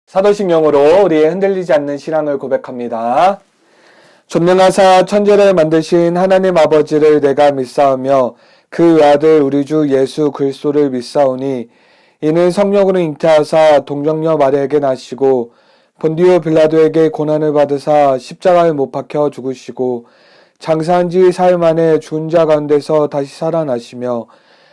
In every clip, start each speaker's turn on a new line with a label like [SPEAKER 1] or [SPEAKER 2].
[SPEAKER 1] 사도신 영으로 우리의 흔들리지 않는 신앙을 고백합니다. 전능하사 천지를 만드신 하나님 아버지를 내가 믿사오며 그 외아들 우리 주 예수 그리스도를 믿사오니 이는 성령으로 잉태하사 동정녀 마리아에게 나시고 본디오 빌라도에게 고난을 받으사 십자가에 못 박혀 죽으시고 장사한 지 사흘 만에 죽은 자 가운데서 다시 살아나시며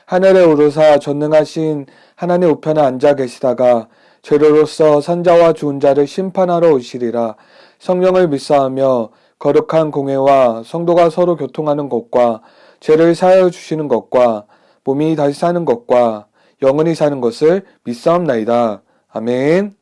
[SPEAKER 1] 하늘에 오르사 전능하신 하나님 우편에 앉아 계시다가 죄로로서 산자와 죽은 자를 심판하러 오시리라. 성령을 믿사하며 거룩한 공회와 성도가 서로 교통하는 것과 죄를 사하여 주시는 것과 몸이 다시 사는 것과 영원히 사는 것을 믿사옵나이다. 아멘.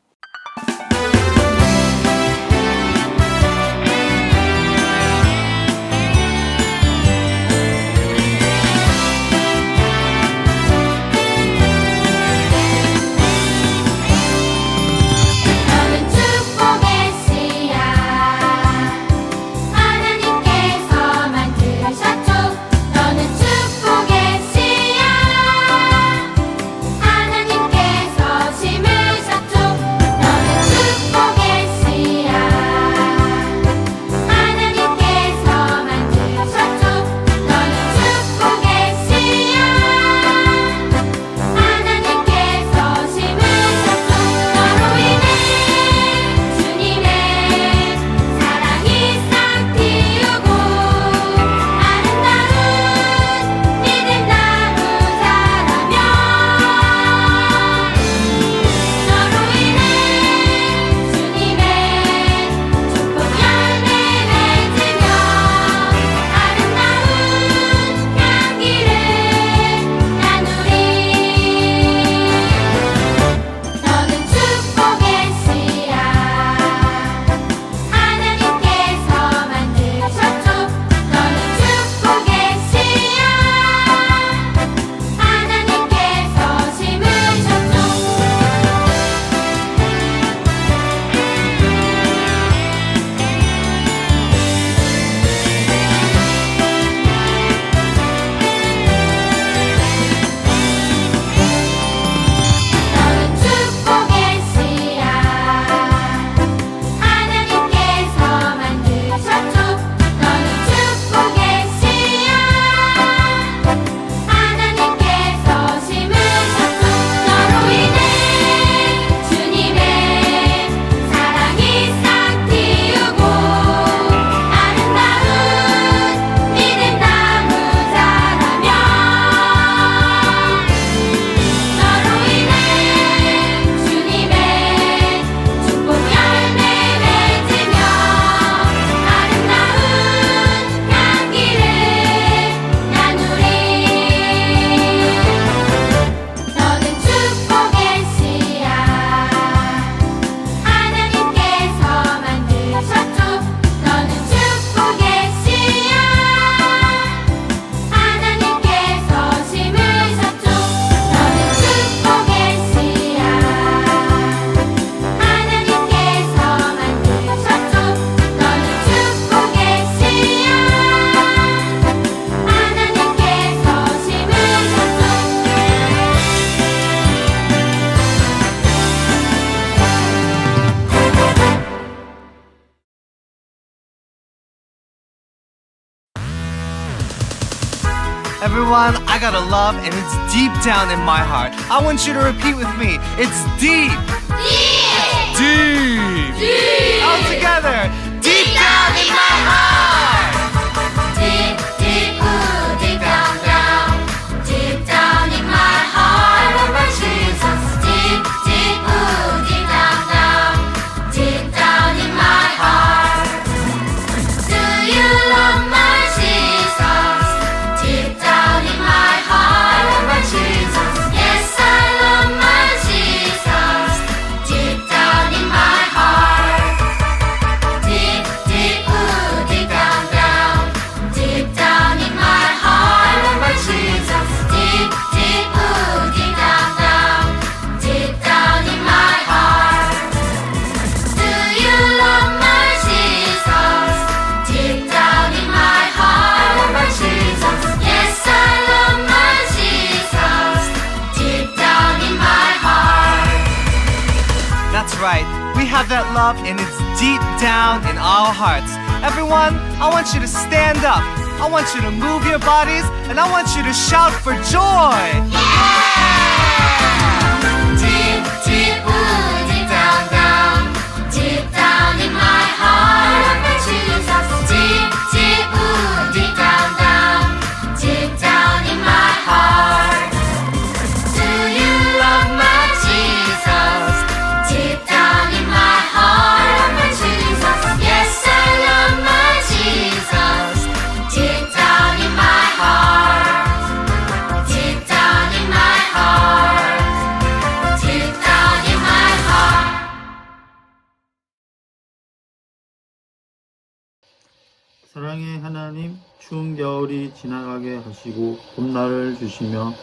[SPEAKER 2] Everyone, I got a love and it's deep down in my heart. I want you to repeat with me. It's deep. Deep. Deep. All together. Deep down in my heart.
[SPEAKER 3] Deep, deep, ooh, deep down, down. Deep down in my heart. I love my Jesus. Deep, deep, ooh, deep down, down. Deep down in my heart. Do you love my Jesus? Deep down in my heart. I love my Jesus. Yes, I love my Jesus. Deep down in my
[SPEAKER 2] right. We have that love and it's deep down in our hearts. Everyone, I want you to stand up. I want you to move your bodies and I want you to shout for joy.
[SPEAKER 3] Deep, deep, ooh, deep down, down, deep down in my heart, love my Jesus. Deep, deep, ooh, deep down, down, deep down in my heart. Do you love my Jesus? Deep down in my heart, love my Jesus. Yes, I love my Jesus. Deep down in my heart. Deep down in my heart. Deep down in my heart.
[SPEAKER 4] 사랑의 하나님, 추운 겨울이 지나가게 하시고 봄날을 주시며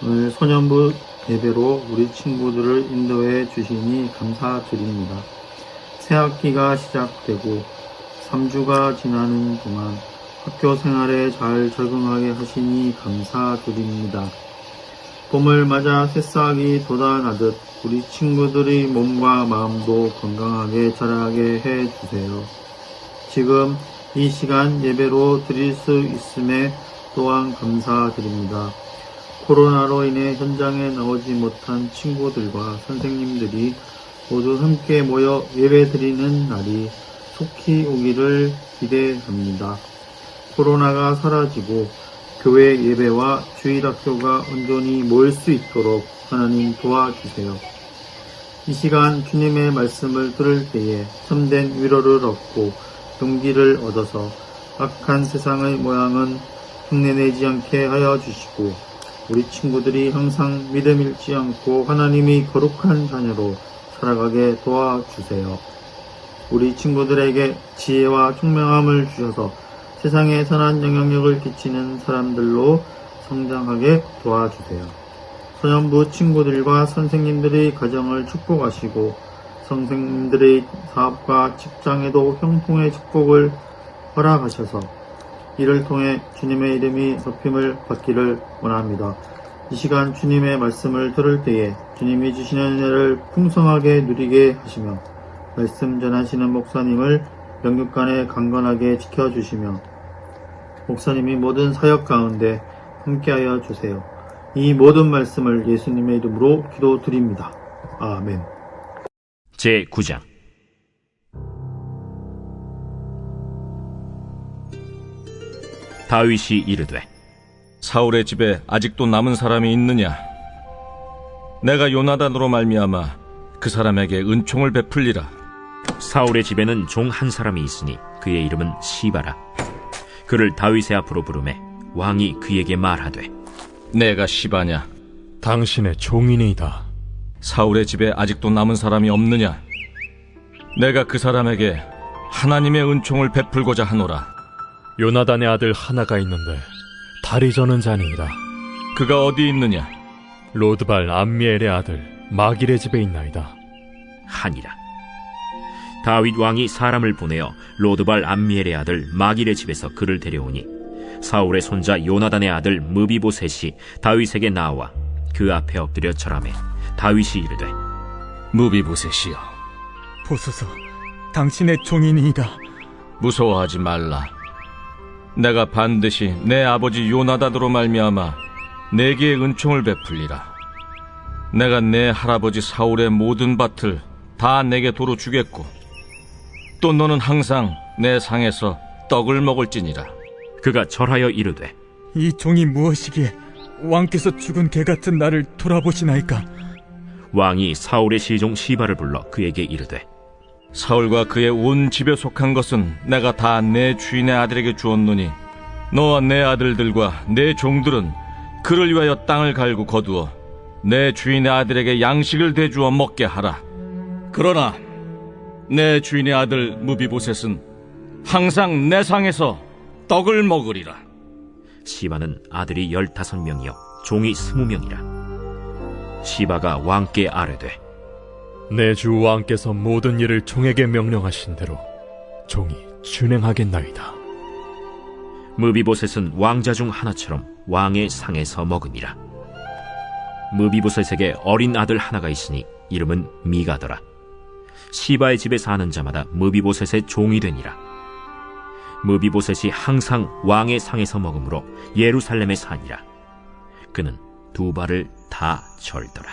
[SPEAKER 4] 오늘 소년부 예배로 우리 친구들을 인도해 주시니 감사드립니다. 새 학기가 시작되고 3주가 지나는 동안 학교 생활에 잘 적응하게 하시니 감사드립니다. 봄을 맞아 새싹이 돋아나듯 우리 친구들의 몸과 마음도 건강하게 자라게 해주세요. 지금 이 시간 예배로 드릴 수 있음에 또한 감사드립니다. 코로나로 인해 현장에 나오지 못한 친구들과 선생님들이 모두 함께 모여 예배 드리는 날이 속히 오기를 기대합니다. 코로나가 사라지고 교회 예배와 주일학교가 온전히 모일 수 있도록 하나님 도와주세요. 이 시간 주님의 말씀을 들을 때에 참된 위로를 얻고 용기를 얻어서 악한 세상의 모양은 흉내내지 않게 하여 주시고 우리 친구들이 항상 믿음 잃지 않고 하나님이 거룩한 자녀로 살아가게 도와주세요. 우리 친구들에게 지혜와 총명함을 주셔서 세상에 선한 영향력을 끼치는 사람들로 성장하게 도와주세요. 소년부 친구들과 선생님들의 가정을 축복하시고 선생님들의 사업과 직장에도 형통의 축복을 허락하셔서 이를 통해 주님의 이름이 높임을 받기를 원합니다. 이 시간 주님의 말씀을 들을 때에 주님이 주시는 은혜를 풍성하게 누리게 하시며 말씀 전하시는 목사님을 영육간에 강건하게 지켜주시며 목사님이 모든 사역 가운데 함께하여 주세요. 이 모든 말씀을 예수님의 이름으로 기도드립니다. 아멘.
[SPEAKER 5] 제9장 다윗이 이르되
[SPEAKER 6] 사울의 집에 아직도 남은 사람이 있느냐? 내가 요나단으로 말미암아 그 사람에게 은총을 베풀리라.
[SPEAKER 5] 사울의 집에는 종 한 사람이 있으니 그의 이름은 시바라. 그를 다윗의 앞으로 부르매 왕이 그에게 말하되
[SPEAKER 6] 내가 시바냐?
[SPEAKER 7] 당신의 종이니이다.
[SPEAKER 6] 사울의 집에 아직도 남은 사람이 없느냐? 내가 그 사람에게 하나님의 은총을 베풀고자 하노라.
[SPEAKER 7] 요나단의 아들 하나가 있는데 다리 저는 자니이다.
[SPEAKER 6] 그가 어디 있느냐?
[SPEAKER 7] 로드발 암미엘의 아들 마길의 집에 있나이다.
[SPEAKER 5] 하니라. 다윗 왕이 사람을 보내어 로드발 암미엘의 아들 마길의 집에서 그를 데려오니 사울의 손자 요나단의 아들 무비보셋이 다윗에게 나와 그 앞에 엎드려 절하매 다윗이 이르되
[SPEAKER 6] 무비보셋이여,
[SPEAKER 8] 보소서, 당신의 종이니이다.
[SPEAKER 6] 무서워하지 말라. 내가 반드시 내 아버지 요나단으로 말미암아 내게 은총을 베풀리라. 내가 내 할아버지 사울의 모든 밭을 다 내게 도로 주겠고 또 너는 항상 내 상에서 떡을 먹을지니라.
[SPEAKER 5] 그가 절하여 이르되
[SPEAKER 8] 이 종이 무엇이기에 왕께서 죽은 개 같은 나를 돌아보시나이까?
[SPEAKER 5] 왕이 사울의 시종 시바를 불러 그에게 이르되
[SPEAKER 6] 사울과 그의 온 집에 속한 것은 내가 다 내 주인의 아들에게 주었노니 너와 내 아들들과 내 종들은 그를 위하여 땅을 갈고 거두어 내 주인의 아들에게 양식을 대주어 먹게 하라. 그러나 내 주인의 아들 무비보셋은 항상 내 상에서 떡을 먹으리라.
[SPEAKER 5] 시바는 아들이 15명이요 종이 20명이라. 시바가 왕께 아뢰되
[SPEAKER 7] 내 주 왕께서 모든 일을 종에게 명령하신 대로 종이 준행하겠나이다.
[SPEAKER 5] 무비보셋은 왕자 중 하나처럼 왕의 상에서 먹으니라. 무비보셋에게 어린 아들 하나가 있으니 이름은 미가더라. 시바의 집에 사는 자마다 무비보셋의 종이 되니라. 무비보셋이 항상 왕의 상에서 먹으므로 예루살렘에 사니라. 그는 두 발을 다 절더라.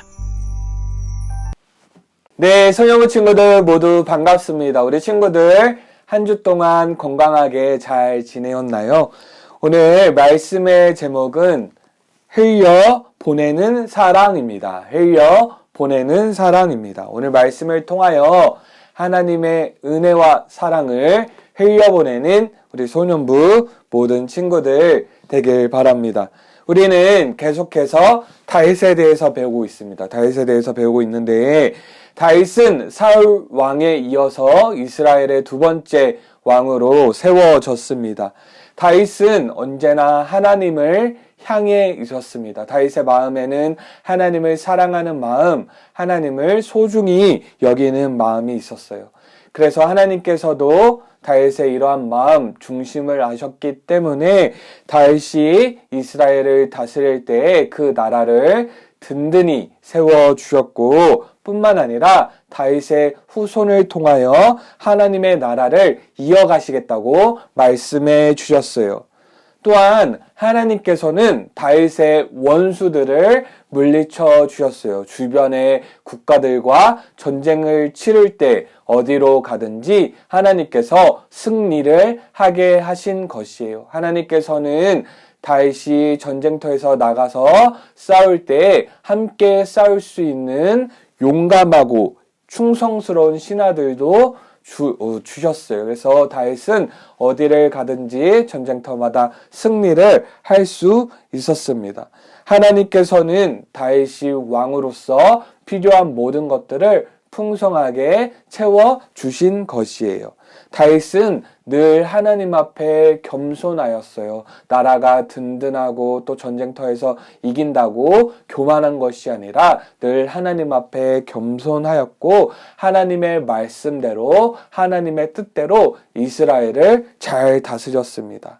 [SPEAKER 1] 네, 소녀부 친구들 모두 반갑습니다. 우리 친구들 한 주 동안 건강하게 잘 지내었나요? 오늘 말씀의 제목은 흘려 보내는 사랑입니다. 흘려 보내는 사랑입니다. 오늘 말씀을 통하여 하나님의 은혜와 사랑을 흘려보내는 우리 소년부 모든 친구들 되길 바랍니다. 우리는 계속해서 다윗에 대해서 배우고 있습니다. 다윗에 대해서 배우고 있는데 다윗은 사울 왕에 이어서 이스라엘의 두 번째 왕으로 세워졌습니다. 다윗은 언제나 하나님을 향해 있었습니다. 다윗의 마음에는 하나님을 사랑하는 마음, 하나님을 소중히 여기는 마음이 있었어요. 그래서 하나님께서도 다윗의 이러한 마음 중심을 아셨기 때문에 다윗이 이스라엘을 다스릴 때에 그 나라를 든든히 세워주셨고 뿐만 아니라 다윗의 후손을 통하여 하나님의 나라를 이어가시겠다고 말씀해 주셨어요. 또한 하나님께서는 다윗의 원수들을 물리쳐 주셨어요. 주변의 국가들과 전쟁을 치를 때 어디로 가든지 하나님께서 승리를 하게 하신 것이에요. 하나님께서는 다윗이 전쟁터에서 나가서 싸울 때 함께 싸울 수 있는 용감하고 충성스러운 신하들도 주셨어요. 그래서 다윗은 어디를 가든지 전쟁터마다 승리를 할 수 있었습니다. 하나님께서는 다윗이 왕으로서 필요한 모든 것들을 풍성하게 채워주신 것이에요. 다윗은 늘 하나님 앞에 겸손하였어요. 나라가 든든하고 또 전쟁터에서 이긴다고 교만한 것이 아니라 늘 하나님 앞에 겸손하였고 하나님의 말씀대로 하나님의 뜻대로 이스라엘을 잘 다스렸습니다.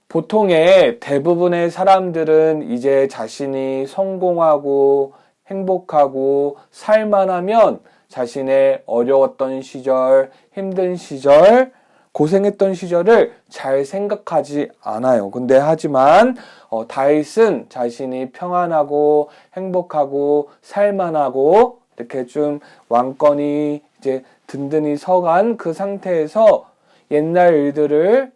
[SPEAKER 1] 보통의 대부분의 사람들은 이제 자신이 성공하고 행복하고 살만하면 자신의 어려웠던 시절, 힘든 시절, 고생했던 시절을 잘 생각하지 않아요. 근데 하지만 다윗은 자신이 평안하고 행복하고 살만하고 이렇게 좀 왕권이 이제 든든히 서간 그 상태에서 옛날 일들을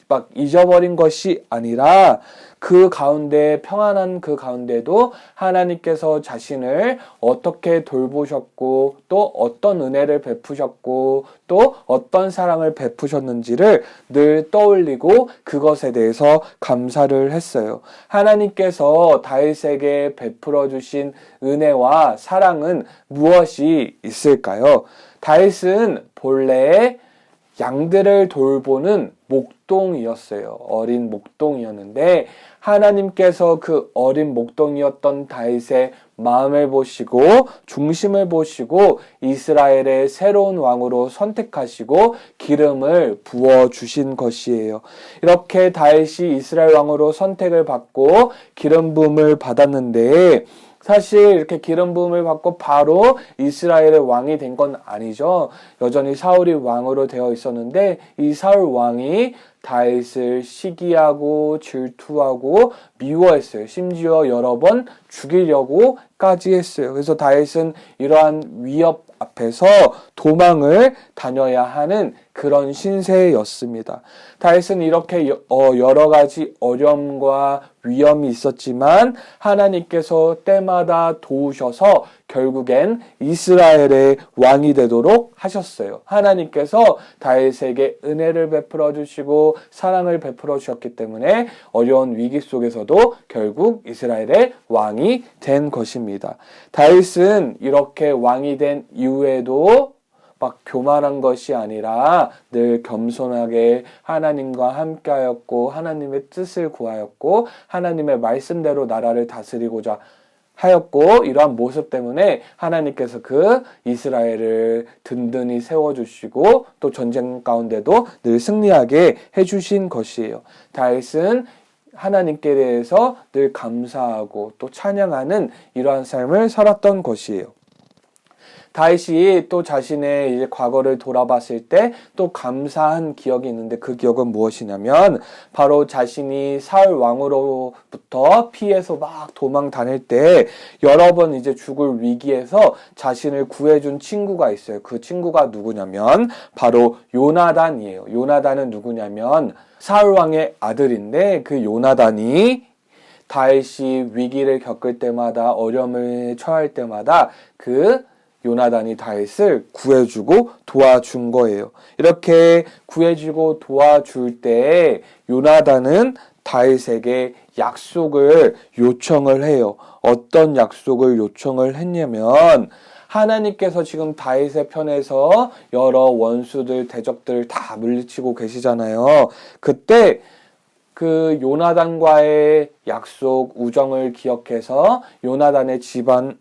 [SPEAKER 1] 막 잊어버린 것이 아니라 그 가운데 평안한 그 가운데도 하나님께서 자신을 어떻게 돌보셨고 또 어떤 은혜를 베푸셨고 또 어떤 사랑을 베푸셨는지를 늘 떠올리고 그것에 대해서 감사를 했어요. 하나님께서 다윗에게 베풀어 주신 은혜와 사랑은 무엇이 있을까요? 다윗은 본래 양들을 돌보는 목동이었어요. 어린 목동이었는데 하나님께서 그 어린 목동이었던 다윗의 마음을 보시고 중심을 보시고 이스라엘의 새로운 왕으로 선택하시고 기름을 부어주신 것이에요. 이렇게 다윗이 이스라엘 왕으로 선택을 받고 기름 부음을 받았는데 사실 이렇게 기름 부음을 받고 바로 이스라엘의 왕이 된 건 아니죠. 여전히 사울이 왕으로 되어 있었는데 이 사울 왕이 다윗을 시기하고 질투하고 미워했어요. 심지어 여러 번 죽이려고까지 했어요. 그래서 다윗은 이러한 위협 앞에서 도망을 다녀야 하는 그런 신세였습니다. 다윗은 이렇게 여러 가지 어려움과 위험이 있었지만 하나님께서 때마다 도우셔서 결국엔 이스라엘의 왕이 되도록 하셨어요. 하나님께서 다윗에게 은혜를 베풀어 주시고 사랑을 베풀어 주셨기 때문에 어려운 위기 속에서도 결국 이스라엘의 왕이 된 것입니다. 다윗은 이렇게 왕이 된 이후에도 막 교만한 것이 아니라 늘 겸손하게 하나님과 함께하였고 하나님의 뜻을 구하였고 하나님의 말씀대로 나라를 다스리고자 하였고 이러한 모습 때문에 하나님께서 그 이스라엘을 든든히 세워주시고 또 전쟁 가운데도 늘 승리하게 해주신 것이에요. 다윗은 하나님께 대해서 늘 감사하고 또 찬양하는 이러한 삶을 살았던 것이에요. 다윗이 또 자신의 이제 과거를 돌아봤을 때 또 감사한 기억이 있는데 그 기억은 무엇이냐면 바로 자신이 사울 왕으로부터 피해서 막 도망 다닐 때 여러 번 이제 죽을 위기에서 자신을 구해준 친구가 있어요. 그 친구가 누구냐면 바로 요나단이에요. 요나단은 누구냐면 사울 왕의 아들인데 그 요나단이 다윗이 위기를 겪을 때마다 어려움을 처할 때마다 그 요나단이 다윗을 구해주고 도와준 거예요. 이렇게 구해주고 도와줄 때 요나단은 다윗에게 약속을 요청을 해요. 어떤 약속을 요청을 했냐면 하나님께서 지금 다윗의 편에서 여러 원수들, 대적들 다 물리치고 계시잖아요. 그때 그 요나단과의 약속, 우정을 기억해서 요나단의 집안을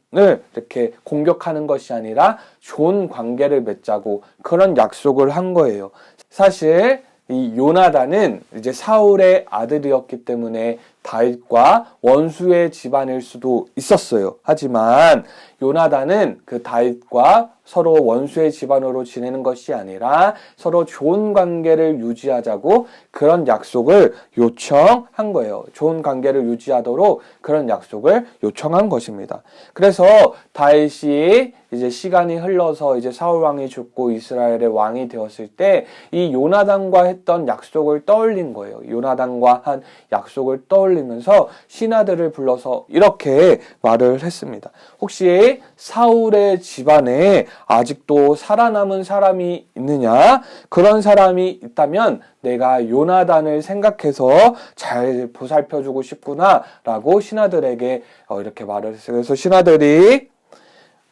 [SPEAKER 1] 이렇게 공격하는 것이 아니라 좋은 관계를 맺자고 그런 약속을 한 거예요. 사실 이 요나단은 이제 사울의 아들이었기 때문에 다윗과 원수의 집안일 수도 있었어요. 하지만 요나단은 그 다윗과 서로 원수의 집안으로 지내는 것이 아니라 서로 좋은 관계를 유지하자고 그런 약속을 요청한 거예요. 좋은 관계를 유지하도록 그런 약속을 요청한 것입니다. 그래서 다윗이 이제 시간이 흘러서 이제 사울 왕이 죽고 이스라엘의 왕이 되었을 때 이 요나단과 했던 약속을 떠올린 거예요. 요나단과 한 약속을 떠올리면서 신하들을 불러서 이렇게 말을 했습니다. 혹시 사울의 집안에 아직도 살아남은 사람이 있느냐? 그런 사람이 있다면 내가 요나단을 생각해서 잘 보살펴주고 싶구나 라고 신하들에게 이렇게 말을 했어요. 그래서 신하들이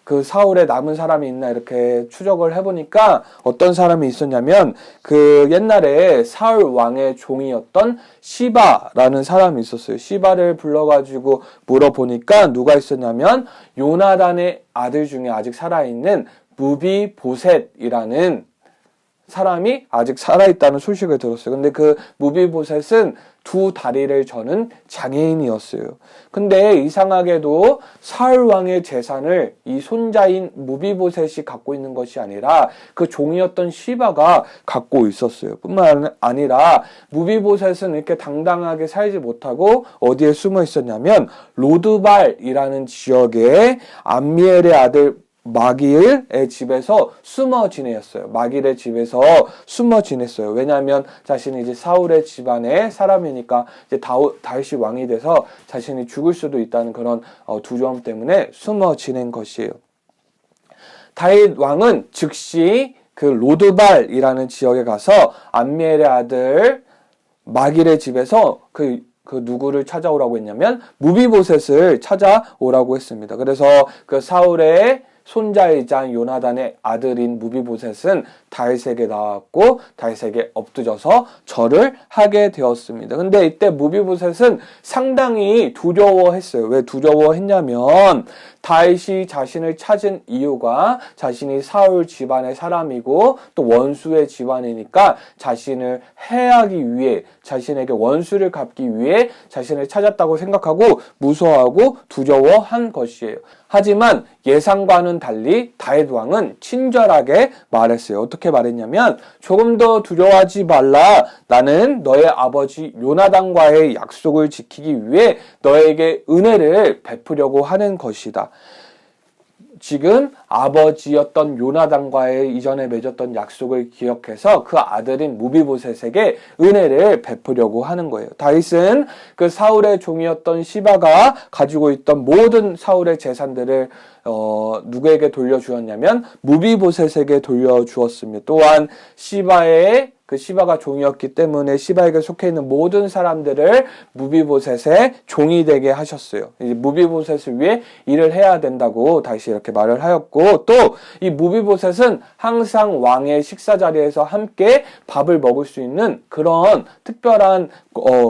[SPEAKER 1] 그 사울에 남은 사람이 있나 이렇게 추적을 해보니까 어떤 사람이 있었냐면 그 옛날에 사울 왕의 종이었던 시바라는 사람이 있었어요. 시바를 불러가지고 물어보니까 누가 있었냐면 요나단의 아들 중에 아직 살아있는 무비보셋이라는 사람이 아직 살아있다는 소식을 들었어요. 근데 그 무비보셋은 두 다리를 저는 장애인이었어요. 근데 이상하게도 사울 왕의 재산을 이 손자인 무비보셋이 갖고 있는 것이 아니라 그 종이었던 시바가 갖고 있었어요. 뿐만 아니라 무비보셋은 이렇게 당당하게 살지 못하고 어디에 숨어 있었냐면 로드발이라는 지역에 암미엘의 아들 마길의 집에서 숨어 지냈어요. 마길의 집에서 숨어 지냈어요. 왜냐하면 자신이 이제 사울의 집안의 사람이니까 이제 다윗이 왕이 돼서 자신이 죽을 수도 있다는 그런 두려움 때문에 숨어 지낸 것이에요. 다윗 왕은 즉시 그 로드발이라는 지역에 가서 암미엘의 아들 마길의 집에서 그 누구를 찾아오라고 했냐면 무비보셋을 찾아오라고 했습니다. 그래서 그 사울의 손자이자 요나단의 아들인 무비보셋은 다윗에게 나왔고 다윗에게 엎드려서 절을 하게 되었습니다. 근데 이때 무비보셋은 상당히 두려워했어요. 왜 두려워했냐면 다윗이 자신을 찾은 이유가 자신이 사울 집안의 사람이고 또 원수의 집안이니까 자신을 해하기 위해 자신에게 원수를 갚기 위해 자신을 찾았다고 생각하고 무서워하고 두려워한 것이에요. 하지만 예상과는 달리 다윗 왕은 친절하게 말했어요. 어떻게 말했냐면 조금 더 두려워하지 말라. 나는 너의 아버지 요나단과의 약속을 지키기 위해 너에게 은혜를 베푸려고 하는 것이다. 지금 아버지였던 요나단과의 이전에 맺었던 약속을 기억해서 그 아들인 무비보셋에게 은혜를 베푸려고 하는 거예요. 다윗은 그 사울의 종이었던 시바가 가지고 있던 모든 사울의 재산들을 누구에게 돌려주었냐면 무비보셋에게 돌려주었습니다. 또한 그 시바가 종이었기 때문에 시바에게 속해 있는 모든 사람들을 무비보셋의 종이 되게 하셨어요. 이제 무비보셋을 위해 일을 해야 된다고 다시 이렇게 말을 하였고 또 이 무비보셋은 항상 왕의 식사 자리에서 함께 밥을 먹을 수 있는 그런 특별한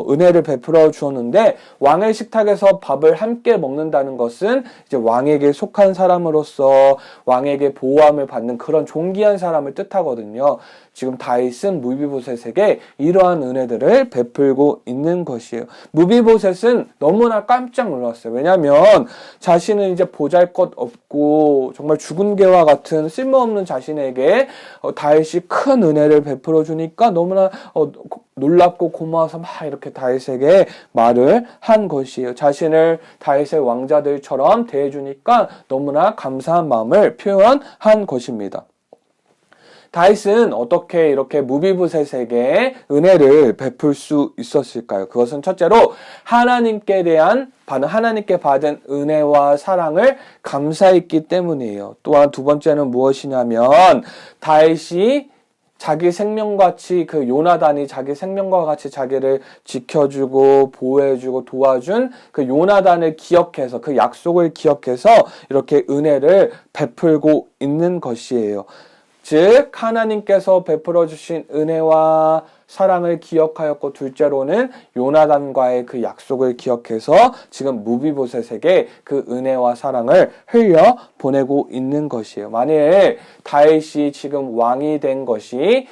[SPEAKER 1] 은혜를 베풀어 주었는데 왕의 식탁에서 밥을 함께 먹는다는 것은 이제 왕에게 속한 사람으로서 왕에게 보호함을 받는 그런 존귀한 사람을 뜻하거든요. 지금 다윗은 무비보셋에게 이러한 은혜들을 베풀고 있는 것이에요. 무비보셋은 너무나 깜짝 놀랐어요. 왜냐하면 자신은 이제 보잘것없고 정말 죽은 개와 같은 쓸모없는 자신에게 다윗이 큰 은혜를 베풀어 주니까 너무나 놀랍고 고마워서 막 이렇게 다윗에게 말을 한 것이에요. 자신을 다윗의 왕자들처럼 대해주니까 너무나 감사한 마음을 표현한 것입니다. 다윗은 어떻게 이렇게 무비보셋에게 은혜를 베풀 수 있었을까요? 그것은 첫째로 하나님께 받은 은혜와 사랑을 감사했기 때문이에요. 또한 두 번째는 무엇이냐면 다윗이 자기 생명같이 그 요나단이 자기 생명과 같이 자기를 지켜주고 보호해주고 도와준 그 요나단을 기억해서 그 약속을 기억해서 이렇게 은혜를 베풀고 있는 것이에요. 즉 하나님께서 베풀어 주신 은혜와 사랑을 기억하였고 둘째로는 요나단과의 그 약속을 기억해서 지금 무비보셋에게 그 은혜와 사랑을 흘려 보내고 있는 것이에요. 만일 다윗이 지금 왕이 된 것이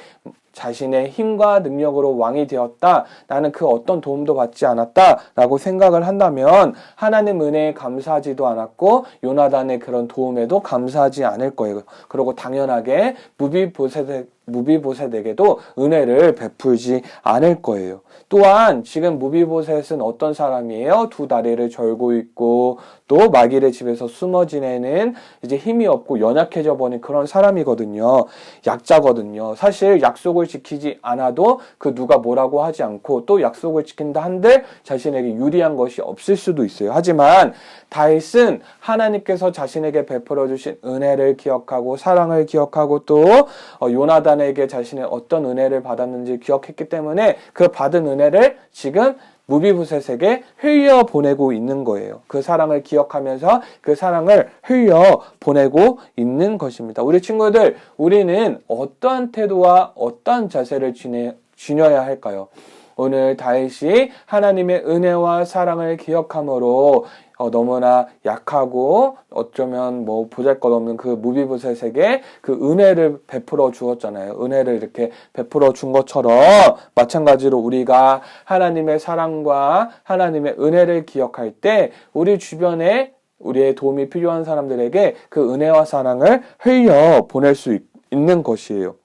[SPEAKER 1] 자신의 힘과 능력으로 왕이 되었다. 나는 그 어떤 도움도 받지 않았다. 라고 생각을 한다면 하나님 은혜에 감사하지도 않았고 요나단의 그런 도움에도 감사하지 않을 거예요. 그리고 당연하게 무비보셋에게도 은혜를 베풀지 않을 거예요. 또한 지금 무비보셋은 어떤 사람이에요? 두 다리를 절고 있고 또 마길의 집에서 숨어 지내는 이제 힘이 없고 연약해져 버린 그런 사람이거든요. 약자거든요. 사실 약속을 지키지 않아도 그 누가 뭐라고 하지 않고 또 약속을 지킨다 한들 자신에게 유리한 것이 없을 수도 있어요. 하지만 다윗은 하나님께서 자신에게 베풀어 주신 은혜를 기억하고 사랑을 기억하고 또 요나단에게 자신의 어떤 은혜를 받았는지 기억했기 때문에 그 받은 은혜를 지금 무비보셋에게 흘려 보내고 있는 거예요. 그 사랑을 기억하면서 그 사랑을 흘려 보내고 있는 것입니다. 우리 친구들, 우리는 어떠한 태도와 어떠한 자세를 지녀야 할까요? 오늘 다윗이 하나님의 은혜와 사랑을 기억함으로 너무나 약하고 어쩌면 뭐 보잘것없는 그 무비보셋에게 그 은혜를 베풀어 주었잖아요. 은혜를 이렇게 베풀어 준 것처럼 마찬가지로 우리가 하나님의 사랑과 하나님의 은혜를 기억할 때 우리 주변에 우리의 도움이 필요한 사람들에게 그 은혜와 사랑을 흘려 보낼 수 있는 것이에요.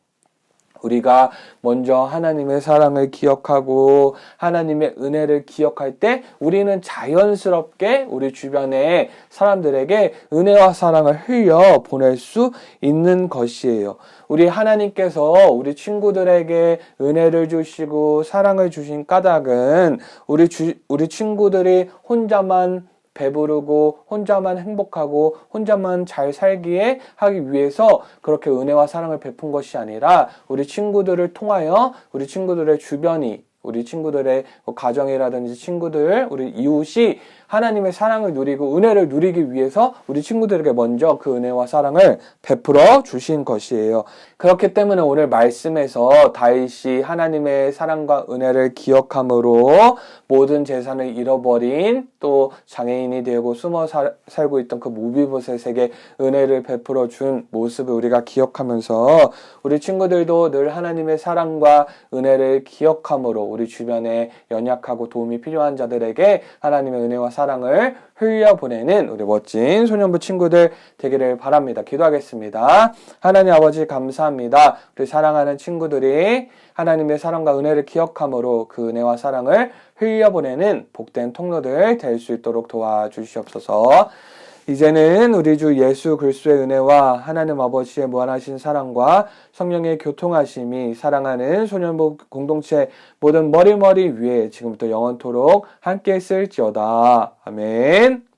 [SPEAKER 1] 우리가 먼저 하나님의 사랑을 기억하고 하나님의 은혜를 기억할 때 우리는 자연스럽게 우리 주변의 사람들에게 은혜와 사랑을 흘려 보낼 수 있는 것이에요. 우리 하나님께서 우리 친구들에게 은혜를 주시고 사랑을 주신 까닭은 우리 친구들이 혼자만 배부르고 혼자만 행복하고 혼자만 잘 살기에 하기 위해서 그렇게 은혜와 사랑을 베푼 것이 아니라 우리 친구들을 통하여 우리 친구들의 주변이 우리 친구들의 가정이라든지 친구들, 우리 이웃이 하나님의 사랑을 누리고 은혜를 누리기 위해서 우리 친구들에게 먼저 그 은혜와 사랑을 베풀어 주신 것이에요. 그렇기 때문에 오늘 말씀에서 다윗이 하나님의 사랑과 은혜를 기억함으로 모든 재산을 잃어버린 또 장애인이 되고 숨어 살고 있던 그 무비보셋에게 은혜를 베풀어 준 모습을 우리가 기억하면서 우리 친구들도 늘 하나님의 사랑과 은혜를 기억함으로 우리 주변에 연약하고 도움이 필요한 자들에게 하나님의 은혜와 사랑을 흘려보내는 우리 멋진 소년부 친구들 되기를 바랍니다. 기도하겠습니다. 하나님 아버지 감사합니다. 우리 사랑하는 친구들이 하나님의 사랑과 은혜를 기억함으로 그 은혜와 사랑을 흘려보내는 복된 통로들 될 수 있도록 도와주시옵소서. 이제는 우리 주 예수 그리스도의 은혜와 하나님 아버지의 무한하신 사랑과 성령의 교통하심이 사랑하는 소년부 공동체 모든 머리 위에 지금부터 영원토록 함께 있을지어다. 아멘.